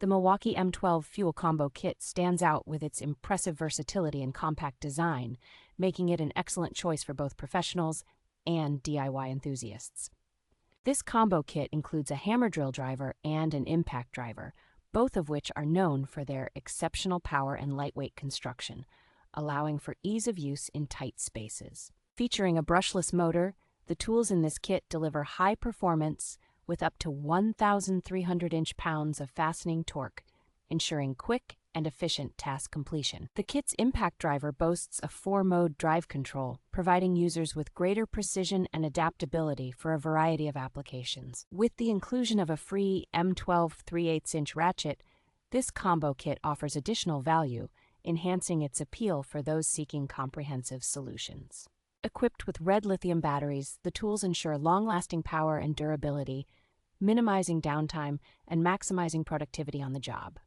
The Milwaukee M12 fuel combo kit stands out with its impressive versatility and compact design, making it an excellent choice for both professionals and DIY enthusiasts. This combo kit includes a hammer drill driver and an impact driver, both of which are known for their exceptional power and lightweight construction, allowing for ease of use in tight spaces. Featuring a brushless motor, the tools in this kit deliver high performance with up to 1,300 inch-pounds of fastening torque, ensuring quick and efficient task completion. The kit's impact driver boasts a 4-mode drive control, providing users with greater precision and adaptability for a variety of applications. With the inclusion of a free M12 3/8-inch ratchet, this combo kit offers additional value, enhancing its appeal for those seeking comprehensive solutions. Equipped with red lithium batteries, the tools ensure long-lasting power and durability, minimizing downtime and maximizing productivity on the job.